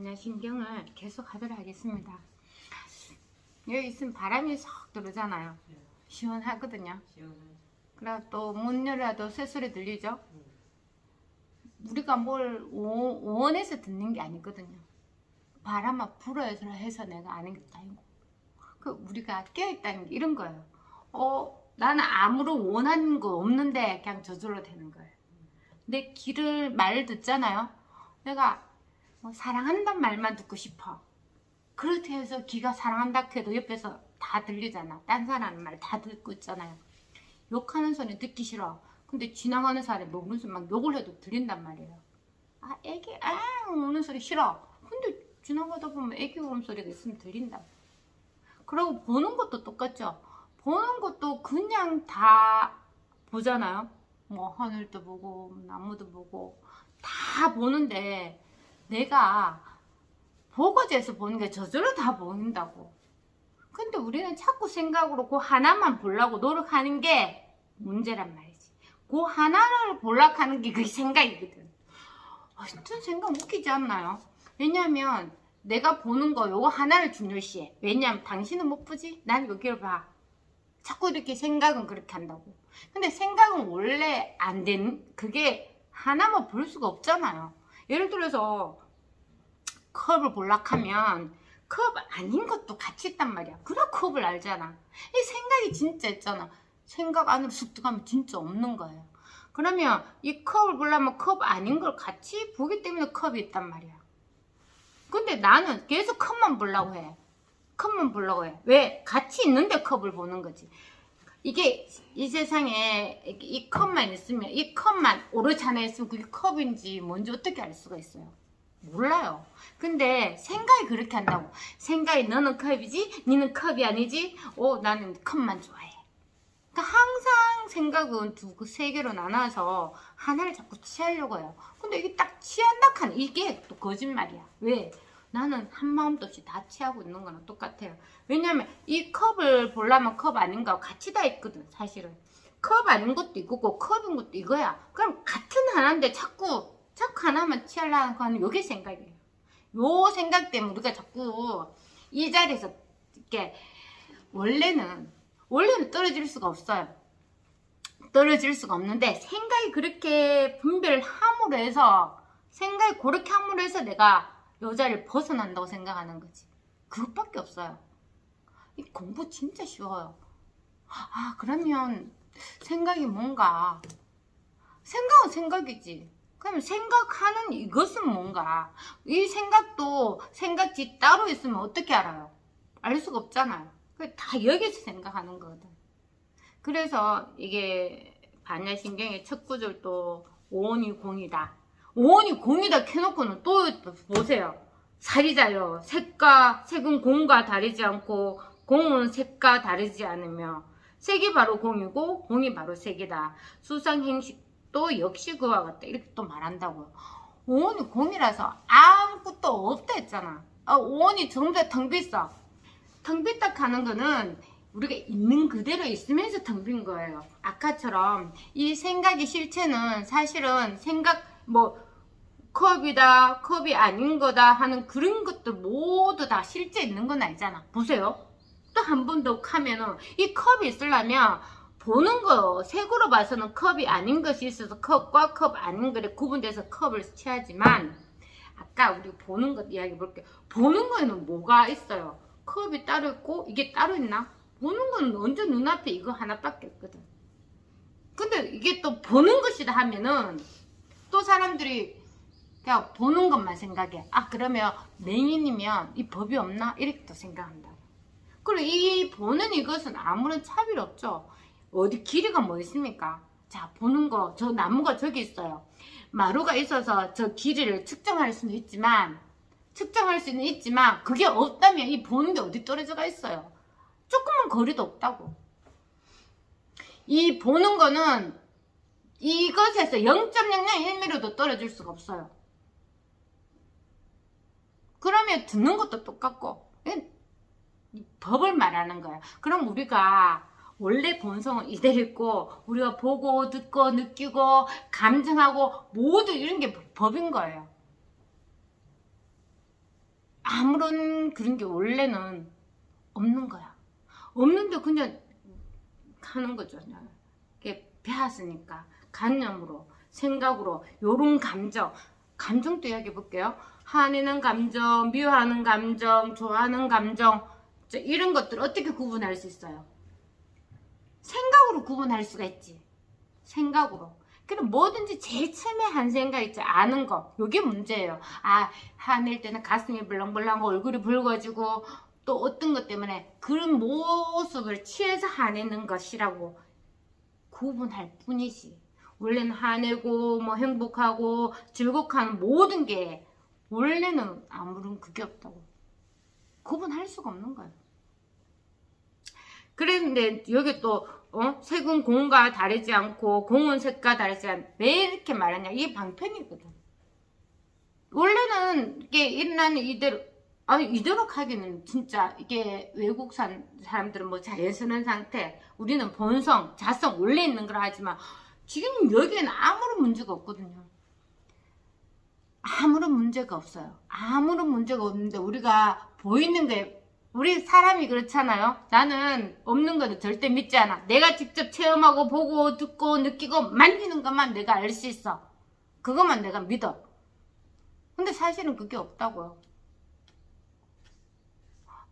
반야신경을 계속 하도록 하겠습니다. 여기 있으면 바람이 쏙 들어오잖아요. 시원하거든요. 그리고 또 문 열어도 새소리 들리죠? 우리가 뭘 원해서 듣는 게 아니거든요. 바람만 불어서 해서 내가 아는 것도 아니고, 우리가 깨어있다는 게 이런 거예요. 나는 아무런 원하는 거 없는데 그냥 저절로 되는 거예요. 내 말을 듣잖아요. 내가 사랑한다는 말만 듣고 싶어. 그렇게 해서 귀가 사랑한다 해도 옆에서 다 들리잖아. 딴 사람 말 다 듣고 있잖아요. 욕하는 소리 듣기 싫어. 근데 지나가는 사람이 무슨 막 욕을 해도 들린단 말이에요. 애기 우는 소리 싫어. 근데 지나가다 보면 애기 우는 소리가 있으면 들린다. 그리고 보는 것도 똑같죠. 보는 것도 그냥 다 보잖아요. 뭐 하늘도 보고 나무도 보고 다 보는데, 내가 보고지에서 보는 게 저절로 다 보인다고. 근데 우리는 자꾸 생각으로 그 하나만 보려고 노력하는 게 문제란 말이지. 그 하나를 보려고 하는 게 그게 생각이거든. 하여튼 생각 웃기지 않나요? 왜냐면 내가 보는 거 요거 하나를 중요시해. 왜냐면 당신은 못 보지? 난 여기를 봐. 자꾸 이렇게 생각은 그렇게 한다고. 근데 생각은 원래 안 되는, 그게 하나만 볼 수가 없잖아요. 예를 들어서 컵을 보려고 하면 컵 아닌 것도 같이 있단 말이야. 그래 컵을 알잖아. 이 생각이 진짜 있잖아. 생각 안으로 쑥 들어가면 진짜 없는 거예요. 그러면 이 컵을 보려면 컵 아닌 걸 같이 보기 때문에 컵이 있단 말이야. 근데 나는 계속 컵만 보려고 해. 컵만 보려고 해. 왜? 같이 있는데 컵을 보는 거지. 이게 이 세상에 이 컵만 있으면, 이 컵만 오로지 하나 있으면 그게 컵인지 뭔지 어떻게 알 수가 있어요? 몰라요. 근데 생각이 그렇게 한다고. 생각이 너는 컵이지? 니는 컵이 아니지? 나는 컵만 좋아해. 그러니까 항상 생각은 세 개로 나눠서 하나를 자꾸 취하려고 해요. 근데 이게 딱 취한다 하는 이게 또 거짓말이야. 왜? 나는 한 마음도 없이 다 취하고 있는 거랑 똑같아요. 왜냐면 이 컵을 보려면 컵 아닌 거하고 같이 다 있거든. 사실은 컵 아닌 것도 있고 컵인 것도 이거야. 그럼 같은 하나인데 자꾸 하나만 취하려는 거는 요게 생각이에요. 요 생각 때문에 우리가 자꾸 이 자리에서 이렇게 원래는 떨어질 수가 없어요. 떨어질 수가 없는데, 생각이 그렇게 분별을 함으로 해서, 생각이 그렇게 함으로 해서 내가 요 자리를 벗어난다고 생각하는 거지. 그것밖에 없어요. 이 공부 진짜 쉬워요. 그러면 생각이 뭔가? 생각은 생각이지. 그러면 생각하는 이것은 뭔가? 이 생각도 생각지 따로 있으면 어떻게 알아요? 알 수가 없잖아요. 다 여기서 생각하는 거거든. 그래서 이게 반야신경의 첫 구절도 오온이 공이다. 오온이 공이다 켜놓고는 또 보세요. 살이자요. 색은 공과 다르지 않고 공은 색과 다르지 않으며 색이 바로 공이고 공이 바로 색이다. 수상행식도 역시 그와 같다. 이렇게 또 말한다고요. 오온이 공이라서 아무것도 없다 했잖아. 오온이 전부 다 텅 비어. 텅 빈다 하는 거는 우리가 있는 그대로 있으면서 텅 빈 거예요. 아까처럼 이 생각의 실체는 사실은 컵이다, 컵이 아닌 거다 하는 그런 것들 모두 다 실제 있는 건 아니잖아. 보세요. 또 한 번 더 하면은 이 컵이 있으려면 보는 거, 색으로 봐서는 컵이 아닌 것이 있어서 컵과 컵 아닌 것에 구분돼서 컵을 취하지만, 아까 우리 보는 것 이야기 볼게요. 보는 거에는 뭐가 있어요? 컵이 따로 있고 이게 따로 있나? 보는 건 언제 눈앞에 이거 하나밖에 없거든. 근데 이게 또 보는 것이다 하면은 또 사람들이 그냥 보는 것만 생각해. 그러면 맹인이면 이 법이 없나? 이렇게 또 생각한다고. 그리고 이 보는 이것은 아무런 차별이 없죠. 어디 길이가 뭐 있습니까? 자, 보는 거, 저 나무가 저기 있어요. 마루가 있어서 저 길이를 측정할 수는 있지만 그게 없다면 이 보는 게 어디 떨어져가 있어요. 조금만 거리도 없다고. 이 보는 거는 이것에서 0.001mm도 떨어질 수가 없어요. 그러면 듣는 것도 똑같고, 법을 말하는 거야. 그럼 우리가 원래 본성은 이대로 있고, 우리가 보고 듣고 느끼고 감정하고 모두 이런 게 법인 거예요. 아무런 그런 게 원래는 없는 거야. 없는데 그냥 하는 거죠. 이게 배웠으니까 관념으로, 생각으로, 요런 감정도 이야기해 볼게요. 화내는 감정, 미워하는 감정, 좋아하는 감정, 이런 것들 어떻게 구분할 수 있어요? 생각으로 구분할 수가 있지. 생각으로. 그럼 뭐든지 제일 처음에 한 생각 있지, 아는 거. 요게 문제예요. 아, 화낼 때는 가슴이 벌렁벌렁하고 얼굴이 붉어지고 또 어떤 것 때문에 그런 모습을 취해서 화내는 것이라고 구분할 뿐이지. 원래는 화내고 뭐 행복하고 즐겁하는 모든 게 원래는 아무런 그게 없다고. 구분할 수가 없는 거예요. 그런데 여기 또 색은 공과 다르지 않고 공은 색과 다르지 않고 왜 이렇게 말하냐, 이게 방편이거든. 원래는 이게 일어나는 이대로, 아니 이대로 가기는 진짜 이게 외국 사람들은 뭐 자연스러운 상태, 우리는 본성, 자성 원래 있는 거라 하지만 지금 여기에는 아무런 문제가 없거든요. 아무런 문제가 없어요. 아무런 문제가 없는데 우리가 보이는 게, 우리 사람이 그렇잖아요. 나는 없는 거는 절대 믿지 않아. 내가 직접 체험하고 보고 듣고 느끼고 만지는 것만 내가 알 수 있어. 그것만 내가 믿어. 근데 사실은 그게 없다고요.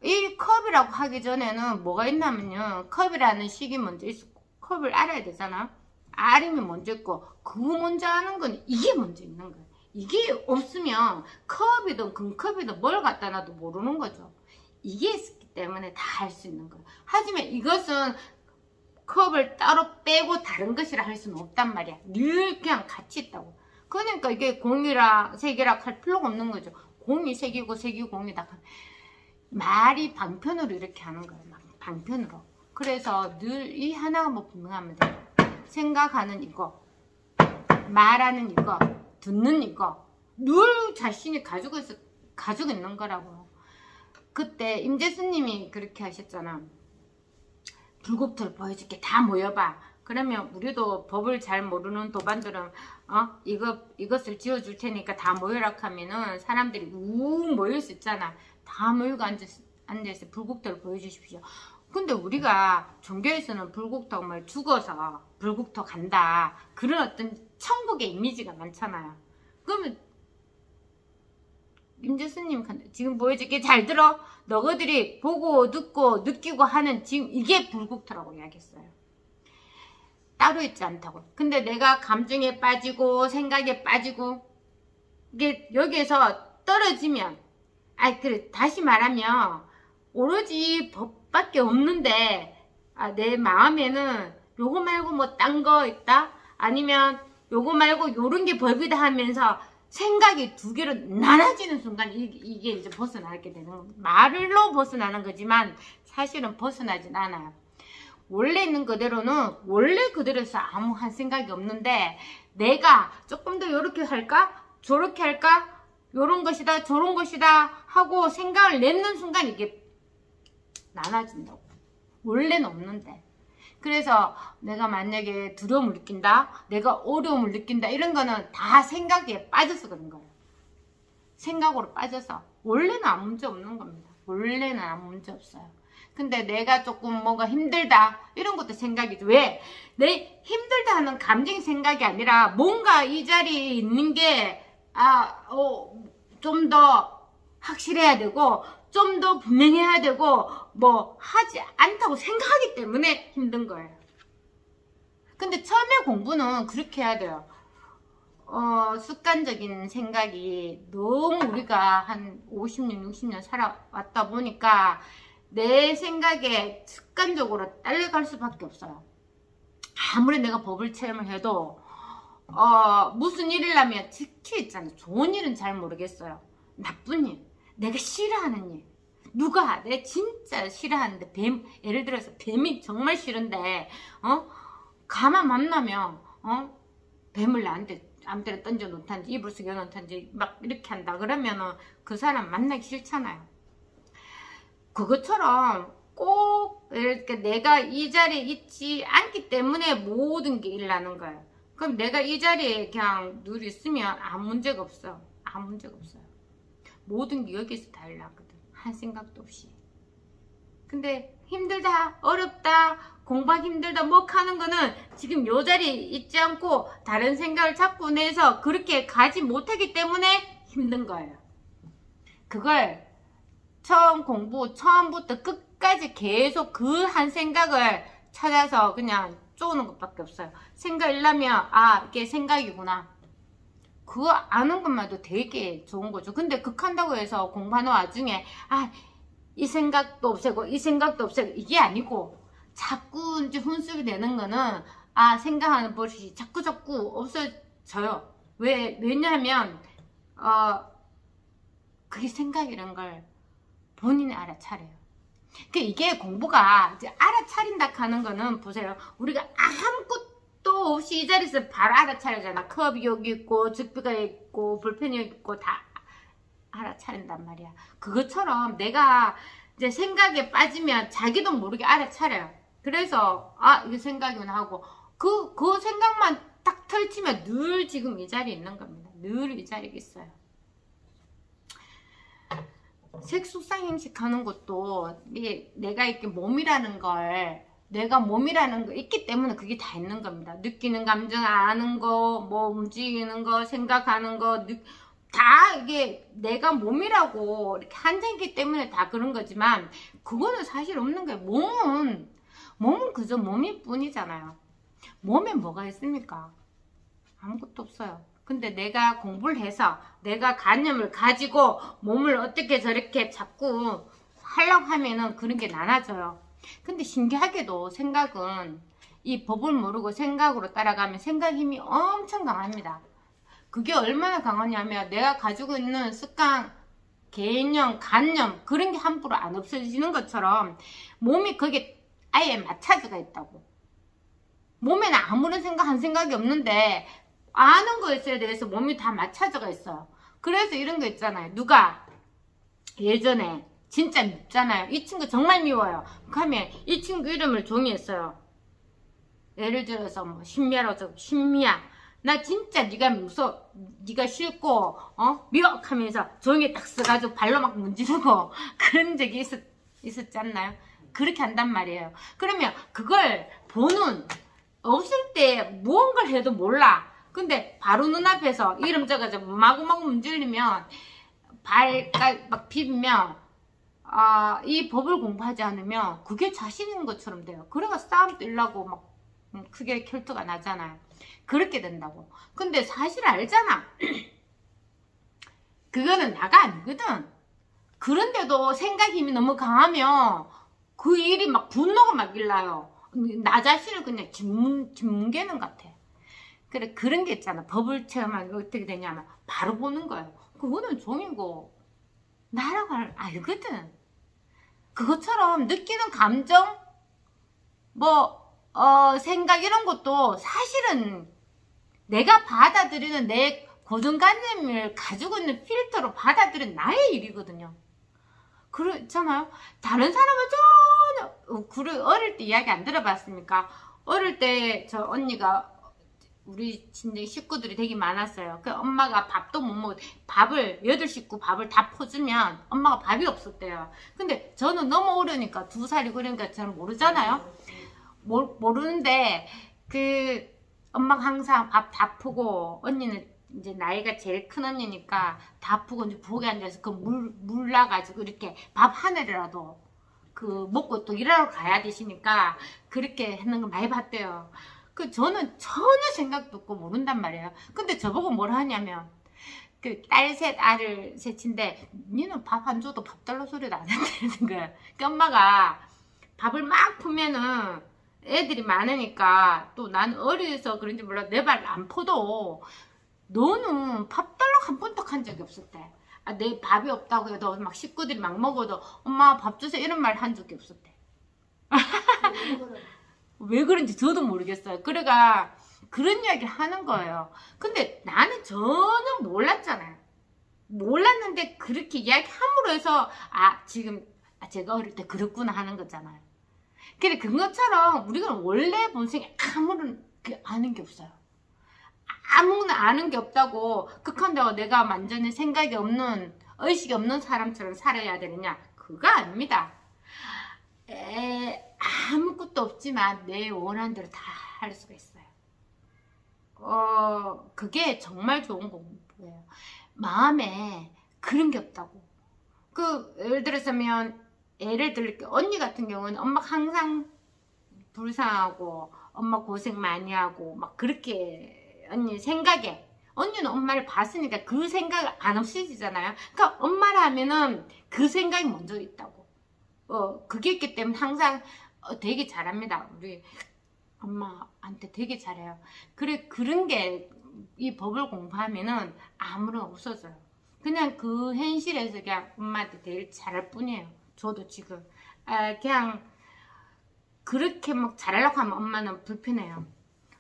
이 컵이라고 하기 전에는 뭐가 있냐면요, 컵이라는 식이 먼저 있고 컵을 알아야 되잖아. 알이면 먼저 있고 그 먼저 아는 건 이게 먼저 있는 거예요. 이게 없으면 컵이든 금컵이든 뭘 갖다 놔도 모르는 거죠. 이게 있기 때문에 다 할 수 있는 거예요. 하지만 이것은 컵을 따로 빼고 다른 것이라 할 수는 없단 말이야. 늘 그냥 같이 있다고. 그러니까 이게 공이라 색이라 할 필요가 없는 거죠. 공이 색이고 색이 공이다. 말이 방편으로 이렇게 하는 거예요. 방편으로. 그래서 늘 이 하나가 뭐 분명하면 돼요. 생각하는 이거, 말하는 이거, 듣는 이거 늘 자신이 가지고 있는 거라고요. 그때 임재수님이 그렇게 하셨잖아. 불국토를 보여줄게, 다 모여봐. 그러면 우리도 법을 잘 모르는 도반들은 이것을 지어줄 테니까 다 모여라 하면은 사람들이 우 모일 수 있잖아. 다 모이고 앉아서 불국토를 보여주십시오. 근데 우리가 종교에서는 불국토 뭐 죽어서 불국토 간다, 그런 어떤 천국의 이미지가 많잖아요. 그러면 임재수님 지금 보여줄게, 잘 들어. 너희들이 보고 듣고 느끼고 하는 지금 이게 불국토라고 이야기했어요. 따로 있지 않다고. 근데 내가 감정에 빠지고 생각에 빠지고 이게 여기에서 떨어지면, 그래, 다시 말하면 오로지 법밖에 없는데 내 마음에는 요거 말고 뭐 딴 거 있다? 아니면 요거 말고 요런 게 법이다 하면서 생각이 두 개로 나눠지는 순간 이게 이제 벗어나게 되는 겁니다. 말로 벗어나는 거지만 사실은 벗어나진 않아요. 원래 있는 그대로는 원래 그대로서 아무 한 생각이 없는데 내가 조금 더 요렇게 할까? 저렇게 할까? 요런 것이다 저런 것이다 하고 생각을 내는 순간 이게 나눠진다고. 원래는 없는데. 그래서 내가 만약에 두려움을 느낀다, 내가 어려움을 느낀다, 이런 거는 다 생각에 빠져서 그런 거예요. 생각으로 빠져서. 원래는 아무 문제 없는 겁니다. 원래는 아무 문제 없어요. 근데 내가 조금 뭔가 힘들다, 이런 것도 생각이죠. 왜? 내 힘들다 하는 감정이 생각이 아니라 뭔가 이 자리에 있는 게 좀 더 확실해야 되고 좀 더 분명해야 되고 뭐 하지 않다고 생각하기 때문에 힘든 거예요. 근데 처음에 공부는 그렇게 해야 돼요. 습관적인 생각이 너무 우리가 한 50년 60년 살아왔다 보니까 내 생각에 습관적으로 딸려갈 수밖에 없어요. 아무리 내가 법을 체험을 해도 무슨 일을 하면 특히 있잖아요. 좋은 일은 잘 모르겠어요. 나쁜 일, 내가 싫어하는 일, 누가 내가 진짜 싫어하는데 뱀, 예를 들어서 뱀이 정말 싫은데 가만 만나면 뱀을 나한테 아무 데나 던져 놓던지 입을 숙여 놓던지 막 이렇게 한다 그러면은 그 사람 만나기 싫잖아요. 그것처럼 꼭 이렇게 내가 이 자리에 있지 않기 때문에 모든 게 일어나는 거예요. 그럼 내가 이 자리에 그냥 늘 있으면 아무 문제가 없어. 아무 문제가 없어요. 모든 게 여기서 다 일어나거든. 한 생각도 없이. 근데 힘들다, 어렵다, 공부하기 힘들다, 뭐 하는 거는 지금 요 자리에 있지 않고 다른 생각을 자꾸 내서 그렇게 가지 못하기 때문에 힘든 거예요. 그걸 처음부터 끝까지 계속 그 한 생각을 찾아서 그냥 쪼는 것밖에 없어요. 생각이라면, 아, 이게 생각이구나. 그거 아는 것만도 되게 좋은 거죠. 근데 극한다고 해서 공부하는 와중에, 아, 이 생각도 없애고, 이 생각도 없애고, 이게 아니고, 자꾸 이제 훈수이 되는 거는, 아, 생각하는 버릇이 자꾸 없어져요. 왜냐하면, 그게 생각이란 걸 본인이 알아차려요. 이게 공부가 이제 알아차린다 하는 거는 보세요. 우리가 아무것도 없이 이 자리에서 바로 알아차리잖아. 컵이 여기 있고, 즉비가 있고, 볼펜이 여기 있고, 다 알아차린단 말이야. 그것처럼 내가 이제 생각에 빠지면 자기도 모르게 알아차려요. 그래서, 아, 이게 생각이구나 하고, 그 생각만 딱 펼치면 늘 지금 이 자리에 있는 겁니다. 늘 이 자리에 있어요. 색속상 행식하는 것도 내가 이렇게 내가 몸이라는 거 있기 때문에 그게 다 있는 겁니다. 느끼는 감정, 아는 거, 뭐 움직이는 거, 생각하는 거, 다 이게 내가 몸이라고 이렇게 한정이기 때문에 다 그런 거지만 그거는 사실 없는 거예요. 몸은 그저 몸일 뿐이잖아요. 몸에 뭐가 있습니까? 아무것도 없어요. 근데 내가 공부를 해서 내가 관념을 가지고 몸을 어떻게 저렇게 자꾸 하려고 하면은 그런 게 나눠져요. 근데 신기하게도 생각은 이 법을 모르고 생각으로 따라가면 생각 힘이 엄청 강합니다. 그게 얼마나 강하냐면 내가 가지고 있는 습관, 개념, 관념 그런 게 함부로 안 없어지는 것처럼 몸이 거기에 아예 맞춰져가 있다고. 몸에는 아무런 한 생각이 없는데 아는 것에 대해서 몸이 다 맞춰져가 있어요. 그래서 이런 거 있잖아요. 누가 예전에 진짜 밉잖아요. 이 친구 정말 미워요. 그러면 이 친구 이름을 종이에 써요. 예를 들어서 뭐 신미야라고 적고 신미야 나 진짜 네가 무서워 네가 싫고 미워 하면서 종이에 딱 써가지고 발로 막 문지르고 그런 적이 있었지 않나요? 그렇게 한단 말이에요. 그러면 그걸 보는 없을 때 무언가를 해도 몰라. 근데 바로 눈앞에서 이름 적어서 마구마구 문질리면 발까지 막 비비면 이 법을 공부하지 않으면 그게 자신인 것처럼 돼요. 그래가 싸움 뛰려고 막 크게 혈투가 나잖아요. 그렇게 된다고. 근데 사실 알잖아. 그거는 나가 아니거든. 그런데도 생각 힘이 너무 강하면 그 일이 막 분노가 막 일나요. 나 자신을 그냥 짓뭉개는 것 같아. 그래, 그런 게 있잖아. 법을 체험하면 어떻게 되냐면 바로 보는 거예요. 그거는 종이고 나라고 알거든. 그것처럼 느끼는 감정 생각 이런 것도 사실은 내가 받아들이는 내 고정관념을 가지고 있는 필터로 받아들이는 나의 일이거든요. 그렇잖아요. 다른 사람은 전혀 어릴 때 이야기 안 들어봤습니까? 어릴 때 저 언니가 우리 진짜 식구들이 되게 많았어요. 그 엄마가 밥도 못 먹고 8식구 밥을 다 퍼주면 엄마가 밥이 없었대요. 근데 저는 너무 어려니까 2살이고 그러니까 저는 모르잖아요. 모르는데 그 엄마가 항상 밥 다 푸고 언니는 이제 나이가 제일 큰 언니니까 다 푸고 이제 부엌에 앉아서 그 물 나가지고 이렇게 밥 하늘이라도 그 먹고 또 일하러 가야 되시니까 그렇게 했는 거 많이 봤대요. 저는 전혀 생각도 없고 모른단 말이에요. 근데 저보고 뭘 하냐면 그 딸 셋 아들 셋인데 니는 밥 안 줘도 밥 달라 소리도 안 한다는 거야. 그 엄마가 밥을 막 푸면은 애들이 많으니까 또 난 어려서 그런지 몰라 내 발 안 퍼도 너는 밥 달라고 한 번도 한 적이 없었대. 내 밥이 없다고 해도 막 식구들이 막 먹어도 엄마 밥 주세요 이런 말 한 적이 없었대. 왜 그런지 저도 모르겠어요. 그래가 그런 이야기를 하는 거예요. 근데 나는 전혀 몰랐잖아요. 몰랐는데 그렇게 이야기함으로 해서 지금 제가 어릴 때 그랬구나 하는 거잖아요. 근데 그것처럼 우리가 원래 본성에 아무런 아는 게 없어요. 아무나 아는 게 없다고 극한다고 내가 완전히 생각이 없는 의식이 없는 사람처럼 살아야 되느냐? 그거 아닙니다. 아무것도 없지만 내 원하는 대로 다 할 수가 있어요. 그게 정말 좋은 공부예요. 마음에 그런 게 없다고. 예를 들어서면, 예를 들게 언니 같은 경우는 엄마가 항상 불쌍하고, 엄마 고생 많이 하고, 막 그렇게, 언니 생각에, 언니는 엄마를 봤으니까 그 생각을 안 없애지잖아요. 그러니까 엄마라 하면은 그 생각이 먼저 있다고. 그게 있기 때문에 항상 되게 잘합니다. 우리 엄마한테 되게 잘해요. 그래, 그런 게 이 법을 공부하면은 아무런 없어져요. 그냥 그 현실에서 그냥 엄마한테 되게 잘할 뿐이에요. 저도 지금 그냥 그렇게 막 잘하려고 하면 엄마는 불편해요.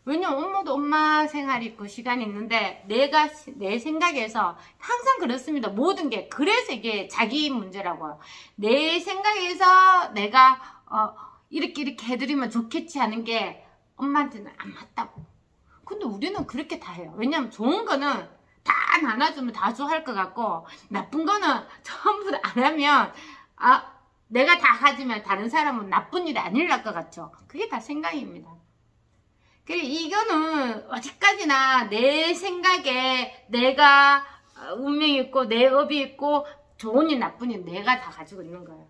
왜냐면 엄마도 엄마 생활이 있고 시간이 있는데 내 생각에서 항상 그렇습니다. 모든 게. 그래서 이게 자기 문제라고요. 내 생각에서 내가 이렇게 해드리면 좋겠지 하는 게 엄마한테는 안 맞다고. 근데 우리는 그렇게 다 해요. 왜냐면 좋은 거는 다 나눠주면 다 좋아할 것 같고, 나쁜 거는 전부 다 안 하면 내가 다 가지면 다른 사람은 나쁜 일이 아닐랄 것 같죠. 그게 다 생각입니다. 그래, 이거는 어디까지나 내 생각에 내가 운명이 있고 내 업이 있고 좋은 일 나쁜 일 내가 다 가지고 있는 거예요.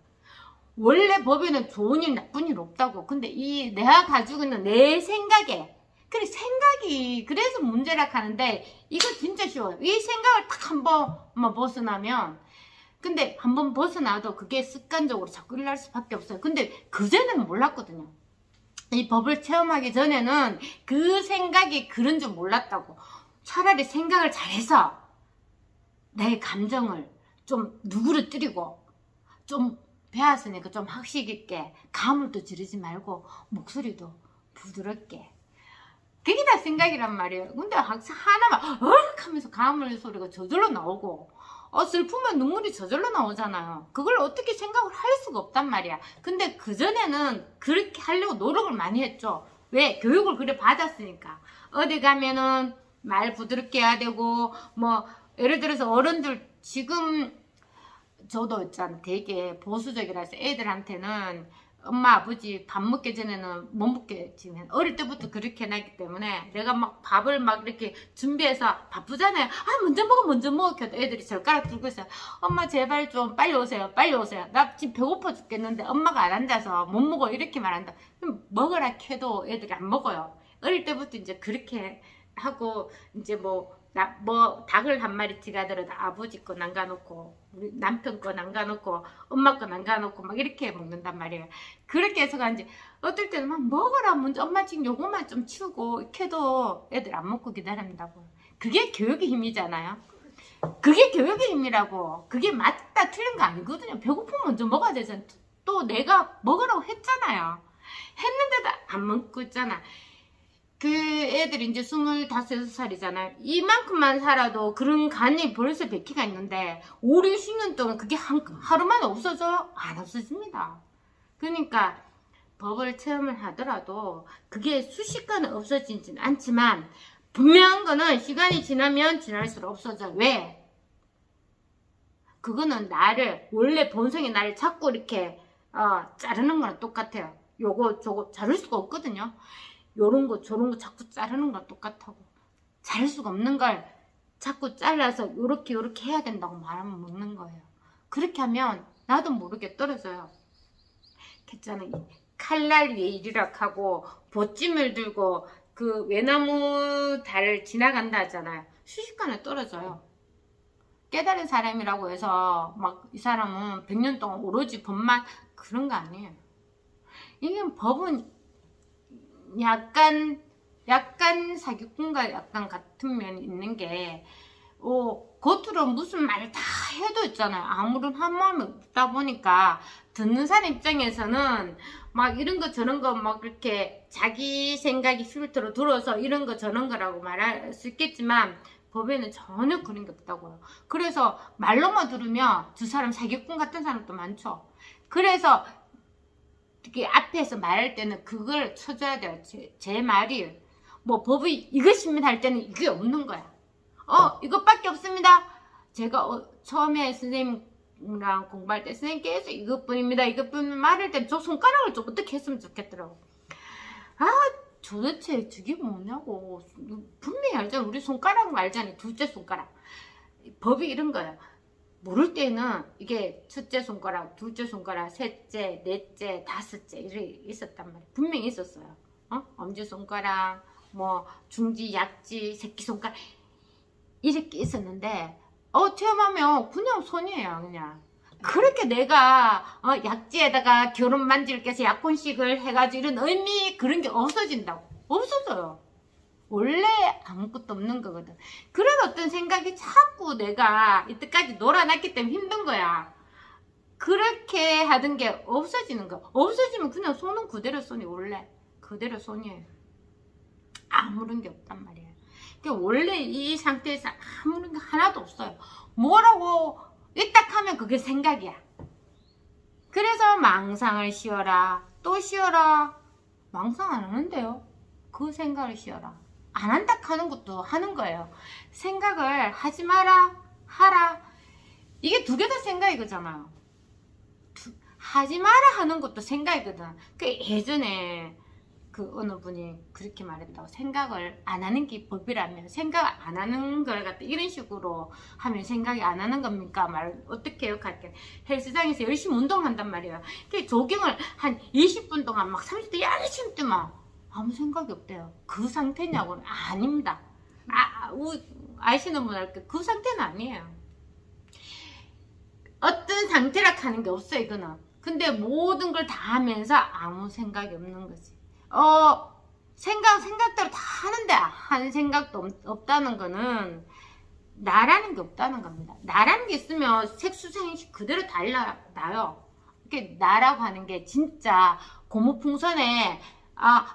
원래 법에는 좋은 일 나쁜 일 없다고. 근데 이 내가 가지고 있는 내 생각에, 그래, 생각이 그래서 문제라 하는데 이거 진짜 쉬워요. 이 생각을 딱 한번 벗어나면, 근데 한번 벗어나도 그게 습관적으로 자꾸 일어날 수밖에 없어요. 근데 그전에는 몰랐거든요. 이 법을 체험하기 전에는 그 생각이 그런 줄 몰랐다고. 차라리 생각을 잘해서 내 감정을 좀 누그러뜨리고 좀 배웠으니까 좀 학식 있게 가물도 지르지 말고 목소리도 부드럽게. 그게 다 생각이란 말이에요. 근데 하나만 어르륵 하면서 가물 소리가 저절로 나오고, 슬프면 눈물이 저절로 나오잖아요. 그걸 어떻게 생각을 할 수가 없단 말이야. 근데 그전에는 그렇게 하려고 노력을 많이 했죠. 왜? 교육을 그래 받았으니까. 어디 가면은 말 부드럽게 해야 되고, 뭐 예를 들어서 어른들, 지금 저도 있잖아, 되게 보수적이라서 애들한테는 엄마 아버지 밥 먹기 전에는 못 먹게, 지금 어릴 때부터 그렇게 해놨기 때문에 내가 막 밥을 막 이렇게 준비해서 바쁘잖아요. 먼저 먹어 해도 애들이 젓가락 들고 있어요. 엄마 제발 좀 빨리 오세요, 나 지금 배고파 죽겠는데 엄마가 안 앉아서 못 먹어, 이렇게 말한다. 그럼 먹으라 해도 애들이 안 먹어요. 어릴 때부터 이제 그렇게 하고, 이제 뭐 닭을 한 마리 튀가더라도 아버지 거 남가놓고, 우리 남편 거 남가놓고, 엄마 거 남가놓고 막 이렇게 먹는단 말이에요. 그렇게 해서 이제 어떨 때는 막 먹어라, 먼저 엄마 지금 요거만 좀 치우고 해도 애들 안 먹고 기다린다고. 그게 교육의 힘이잖아요. 그게 교육의 힘이라고. 그게 맞다 틀린 거 아니거든요. 배고프면 먼저 먹어야 되잖아. 또 내가 먹으라고 했잖아요. 했는데도 안 먹고 있잖아. 그 애들이 이제 25, 6살이잖아요. 이만큼만 살아도 그런 간이 벌써 100개가 있는데 5, 60년 동안 그게 하루만에 없어져요? 안 없어집니다. 그러니까 법을 체험을 하더라도 그게 순식간에 없어지진 않지만, 분명한 거는 시간이 지나면 지날수록 없어져요. 왜? 그거는 나를, 원래 본성이 나를 자꾸 이렇게 자르는 거랑 똑같아요. 요거 저거 자를 수가 없거든요. 요런 거 저런 거 자꾸 자르는 거랑 똑같다고. 자를 수가 없는 걸 자꾸 잘라서 요렇게 해야 된다고 말하면 먹는 거예요. 그렇게 하면 나도 모르게 떨어져요. 했잖아요. 칼날 위에 이리락 하고 보찜을 들고 그 외나무 달을 지나간다 하잖아요. 순식간에 떨어져요. 깨달은 사람이라고 해서 막 이 사람은 100년 동안 오로지 법만, 그런 거 아니에요. 이게 법은 약간 사기꾼과 약간 같은 면이 있는 게, 겉으로 무슨 말을 다 해도 있잖아요. 아무런 한 마음이 없다 보니까 듣는 사람 입장에서는 막 이런 거 저런 거 막 이렇게 자기 생각이 필터로 들어서 이런 거 저런 거라고 말할 수 있겠지만, 법에는 전혀 그런 게 없다고요. 그래서 말로만 들으면 두 사람 사기꾼 같은 사람도 많죠. 그래서 이렇게 앞에서 말할 때는 그걸 쳐줘야 돼요. 제 말이 뭐 법이 이것입니다 할 때는 이게 없는 거야. 이것밖에 없습니다. 제가 처음에 선생님이랑 공부할 때 선생님께서 이것뿐입니다. 이것뿐 말할 때 저 손가락을 좀 어떻게 했으면 좋겠더라고. 아, 도대체 저게 뭐냐고. 분명히 알잖아. 우리 손가락 알잖아. 둘째 손가락. 법이 이런 거예요. 모를 때는 이게 첫째 손가락, 둘째 손가락, 셋째, 넷째, 다섯째 이렇게 있었단 말이에요. 분명히 있었어요. 엄지손가락, 뭐 중지, 약지, 새끼손가락 이렇게 있었는데 체험하면 그냥 손이에요. 그냥 그렇게 내가 약지에다가 결혼 만지를 깨서 약혼식을 해가지고 이런 의미 그런 게 없어진다고. 없어져요. 원래 아무것도 없는 거거든. 그런 어떤 생각이 자꾸 내가 이때까지 놀아놨기 때문에 힘든 거야. 그렇게 하던 게 없어지는 거. 없어지면 그냥 손은 그대로 손이 원래 그대로 손이에요. 아무런 게 없단 말이에요. 그러니까 원래 이 상태에서 아무런 게 하나도 없어요. 뭐라고 딱 하면 그게 생각이야. 그래서 망상을 쉬어라. 또 쉬어라. 망상 안 하는데요. 그 생각을 쉬어라. 안 한다 하는 것도 하는 거예요. 생각을 하지 마라, 하라. 이게 두 개 다 생각이잖아요. 하지 마라 하는 것도 생각이거든. 그 예전에 그 어느 분이 그렇게 말했다고. 생각을 안 하는 게 법이라면 생각 안 하는 걸 갖다 이런 식으로 하면 생각이 안 하는 겁니까? 말 어떻게 해요? 헬스장에서 열심히 운동한단 말이에요. 그 조깅을 한 20분 동안 막 30분 열심히 뛰면 아무 생각이 없대요. 그 상태냐고는 아닙니다. 아시는 분 알게 그 상태는 아니에요. 어떤 상태라 하는 게 없어 이거는. 근데 모든 걸 다 하면서 아무 생각이 없는 거지. 생각대로 다 하는데 한 생각도 없다는 거는 나라는 게 없다는 겁니다. 나라는 게 있으면 색수생식 그대로 달라나요. 이렇게 나라고 하는 게 진짜 고무풍선에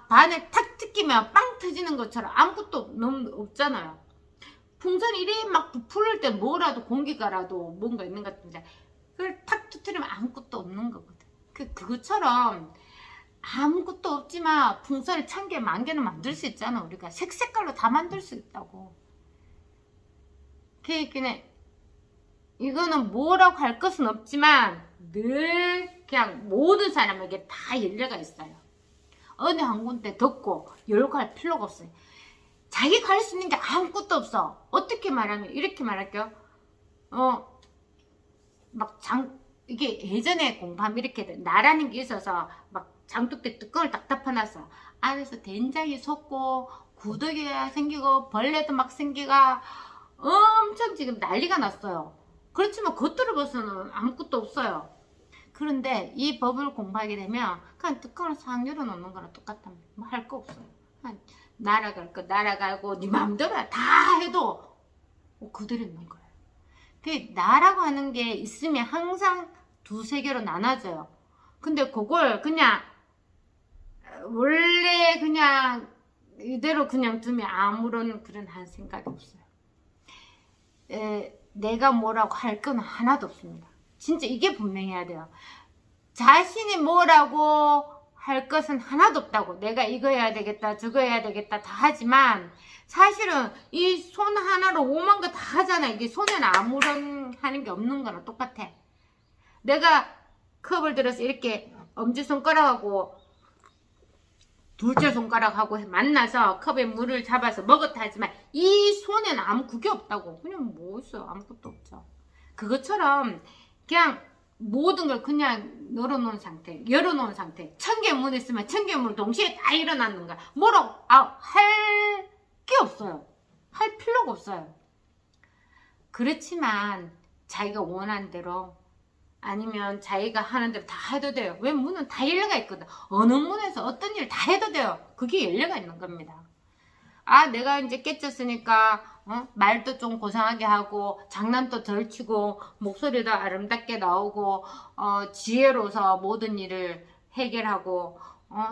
바늘 탁 뜯기면 빵 터지는 것처럼 아무것도 없잖아요. 풍선이 이래 막 부풀릴 때 뭐라도 공기가라도 뭔가 있는 것 같은데 그걸 탁 터뜨리면 아무것도 없는 거거든. 그것처럼 아무것도 없지만 풍선을 1000개, 10,000개는 만들 수 있잖아. 우리가 색색깔로 다 만들 수 있다고. 그냥 이거는 뭐라고 할 것은 없지만 늘 그냥 모든 사람에게 다 연료가 있어요. 어느 한 군데 덮고 열고 할 필요가 없어요. 자기가 할 수 있는 게 아무것도 없어. 어떻게 말하면 이렇게 말할게요. 이게 예전에 공부하면 이렇게 나라는 게 있어서 막 장독대 뚜껑을 딱 덮어놨어. 안에서 된장이 솟고 구더기가 생기고 벌레도 막 생기가 엄청 지금 난리가 났어요. 그렇지만 겉으로 봐서는 아무것도 없어요. 그런데 이 법을 공부하게 되면 그냥 뚜껑을 싹 열어놓는 거랑 똑같단 말이에요. 뭐 할 거 없어요. 그냥 날아갈 거 날아가고 네 마음대로 다 해도 그대로 있는 거예요. 그 나라고 하는 게 있으면 항상 두세 개로 나눠져요. 근데 그걸 그냥 원래 그냥 이대로 그냥 두면 아무런 그런 한 생각이 없어요. 내가 뭐라고 할 건 하나도 없습니다. 진짜 이게 분명해야 돼요. 자신이 뭐라고 할 것은 하나도 없다고. 내가 이거 해야 되겠다 저거 해야 되겠다 다 하지만 사실은 이 손 하나로 5만 거 다 하잖아. 이게 손에는 아무런 하는 게 없는 거랑 똑같아. 내가 컵을 들어서 이렇게 엄지손가락하고 둘째 손가락하고 만나서 컵에 물을 잡아서 먹었다 하지만 이 손에는 아무 그게 없다고. 그냥 뭐 있어요. 아무것도 없죠. 그것처럼 그냥 모든 걸 그냥 열어놓은 상태 1000개 문 있으면 1000개 문 동시에 다 일어나는 거야. 뭐라고 할 게 없어요. 할 필요가 없어요. 그렇지만 자기가 원하는 대로 아니면 자기가 하는 대로 다 해도 돼요. 왜 문은 다 열려가 있거든. 어느 문에서 어떤 일 다 해도 돼요. 그게 열려가 있는 겁니다. 내가 이제 깨쳤으니까 말도 좀 고상하게 하고 장난도 덜 치고 목소리도 아름답게 나오고 지혜로워서 모든 일을 해결하고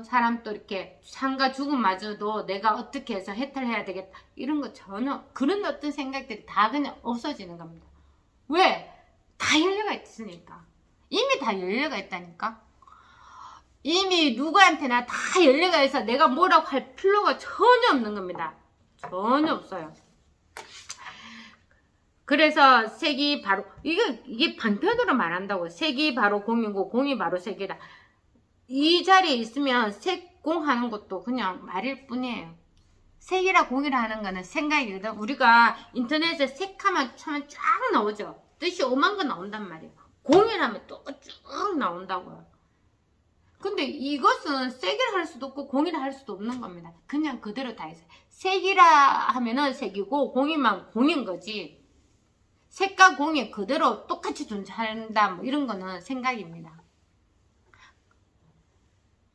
사람도 이렇게 상가 죽음마저도 내가 어떻게 해서 해탈해야 되겠다 이런 거 전혀 그런 어떤 생각들이 다 그냥 없어지는 겁니다. 왜? 다 열려가 있으니까. 이미 다 열려가 있다니까. 이미 누구한테나 다 열려가 있어 내가 뭐라고 할 필요가 전혀 없는 겁니다. 전혀 없어요. 그래서 색이 바로 이게 반편으로 말한다고. 색이 바로 공이고 공이 바로 색이다. 이 자리에 있으면 색 공하는 것도 그냥 말일 뿐이에요. 색이라 공이라 하는 거는 생각이거든. 우리가 인터넷에 색하면 참 쫙 나오죠. 뜻이 오만 거 나온단 말이에요. 공이라면 또 쭉 나온다고요. 근데 이것은 색이라 할 수도 없고 공이라 할 수도 없는 겁니다. 그냥 그대로 다 있어요. 색이라 하면은 색이고 공이면 공인 거지. 색과 공이 그대로 똑같이 존재한다 뭐 이런 거는 생각입니다.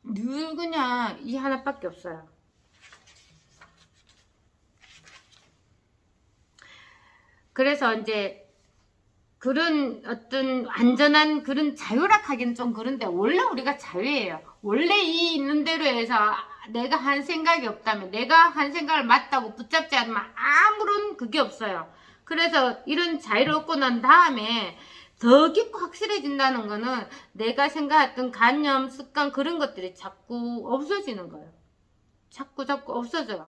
늘 그냥 이 하나밖에 없어요. 그래서 이제 그런 어떤 완전한 그런 자유락하기는 좀 그런데 원래 우리가 자유예요. 원래 이 있는 대로 해서 내가 한 생각이 없다면, 내가 한 생각을 맞다고 붙잡지 않으면 아무런 그게 없어요. 그래서 이런 자유를 얻고 난 다음에 더 깊고 확실해진다는 거는 내가 생각했던 관념, 습관 그런 것들이 자꾸 없어지는 거예요. 자꾸 없어져요.